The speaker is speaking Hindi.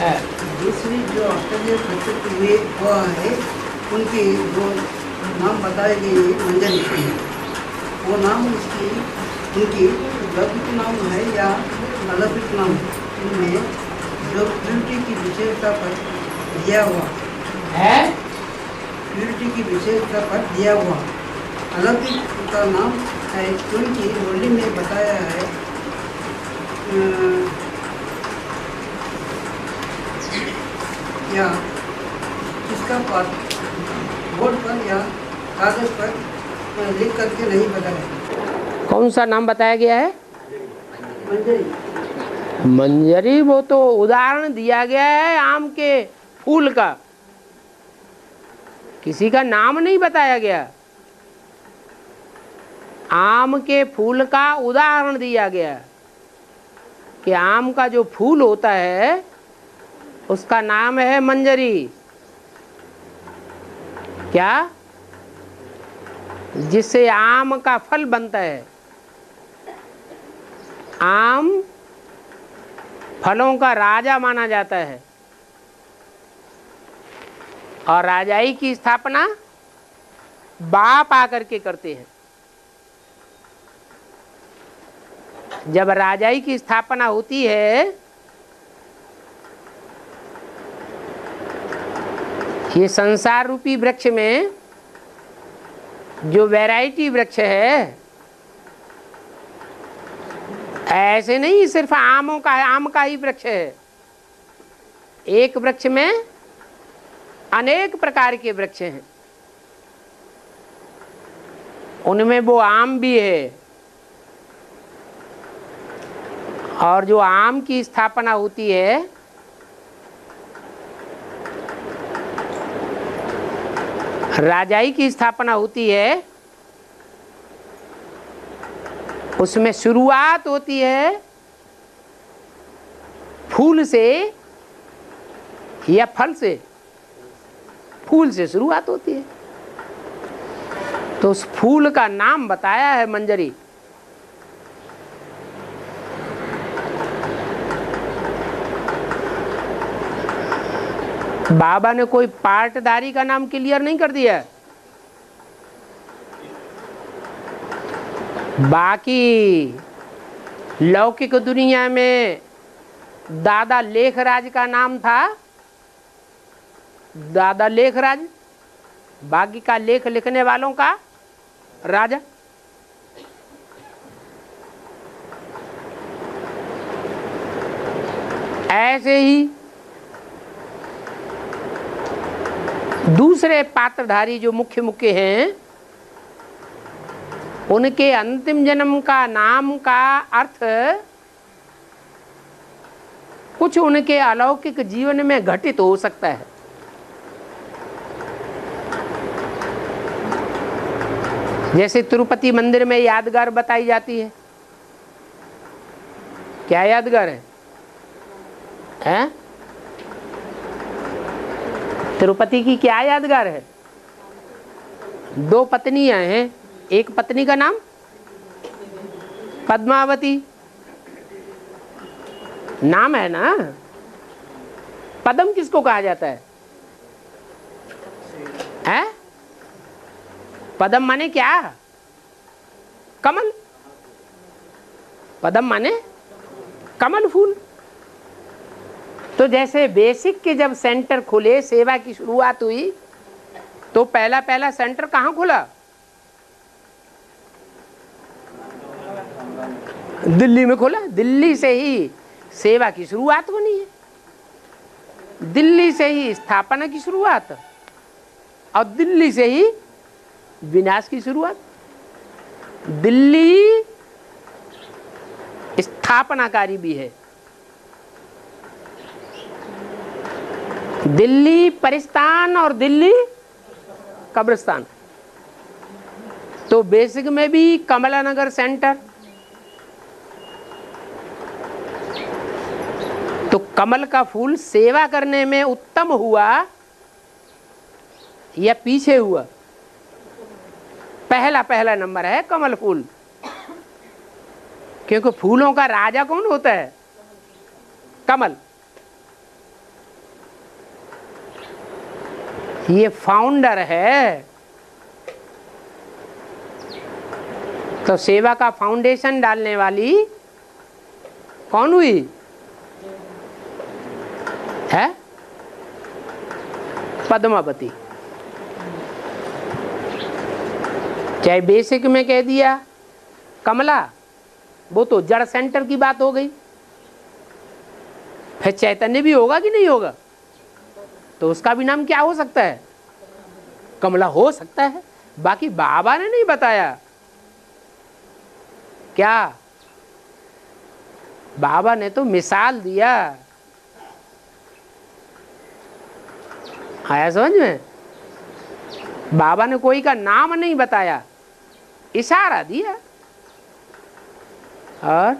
दूसरी जो आचार्य प्रस्तुत हुए हुआ है उनकी जो नाम बताए गए मंजरी, वो नाम उसकी उनकी लौकिक नाम है या अलौकिक नाम, इनमें जो प्यूरिटी की विशेषता पर दिया हुआ है, प्यूरिटी की विशेषता पर दिया हुआ अलौकिक का नाम है, क्योंकि मुरली में बताया है या इसका बोर्ड पर या कागज पर लिख करके नहीं बताया। कौन सा नाम बताया गया है? मंजरी। मंजरी, वो तो उदाहरण दिया गया है आम के फूल का, किसी का नाम नहीं बताया गया। आम के फूल का उदाहरण दिया गया कि आम का जो फूल होता है उसका नाम है मंजरी। क्या? जिससे आम का फल बनता है। आम फलों का राजा माना जाता है और राजाई की स्थापना बाप आकर के करते हैं। जब राजाई की स्थापना होती है, ये संसार रूपी वृक्ष में जो वैरायटी वृक्ष है, ऐसे नहीं सिर्फ आमों का है, आम का ही वृक्ष है। एक वृक्ष में अनेक प्रकार के वृक्ष हैं, उनमें वो आम भी है। और जो आम की स्थापना होती है, राजाई की स्थापना होती है, उसमें शुरुआत होती है फूल से या फल से। फूल से शुरुआत होती है, तो उस फूल का नाम बताया है मंजरी। बाबा ने कोई पाटदारी का नाम क्लियर नहीं कर दिया। बाकी लौकिक दुनिया में दादा लेखराज का नाम था, दादा लेखराज, बाकी का लेख लिखने वालों का राजा। ऐसे ही दूसरे पात्रधारी जो मुख्य मुख्य हैं, उनके अंतिम जन्म का नाम का अर्थ कुछ उनके अलौकिक जीवन में घटित हो सकता है। जैसे तिरुपति मंदिर में यादगार बताई जाती है। क्या यादगार है? हैं? तिरुपति की क्या यादगार है? दो पत्नियां हैं, एक पत्नी का नाम पद्मावती नाम है ना। पद्म किसको कहा जाता है? हैं? पद्म माने क्या? कमल। पद्म माने कमल फूल। तो जैसे बेसिक के जब सेंटर खुले, सेवा की शुरुआत हुई, तो पहला सेंटर कहाँ खुला? दिल्ली में खुला। दिल्ली से ही सेवा की शुरुआत होनी है, दिल्ली से ही स्थापना की शुरुआत, और दिल्ली से ही विनाश की शुरुआत। दिल्ली स्थापनाकारी भी है, दिल्ली परिस्तान और दिल्ली कब्रिस्तान। तो बेसिक में भी कमला नगर सेंटर। तो कमल का फूल सेवा करने में उत्तम हुआ या पीछे हुआ? पहला नंबर है कमल फूल, क्योंकि फूलों का राजा कौन होता है? कमल। ये फाउंडर है। तो सेवा का फाउंडेशन डालने वाली कौन हुई है? पद्मावती। चाहे बेसिक में कह दिया कमला, वो तो जड़ सेंटर की बात हो गई। फिर चैतन्य भी होगा कि नहीं होगा? तो उसका भी नाम क्या हो सकता है? कमला हो सकता है। बाकी बाबा ने नहीं बताया। क्या? बाबा ने तो मिसाल दिया। आया समझ में? बाबा ने कोई का नाम नहीं बताया, इशारा दिया। और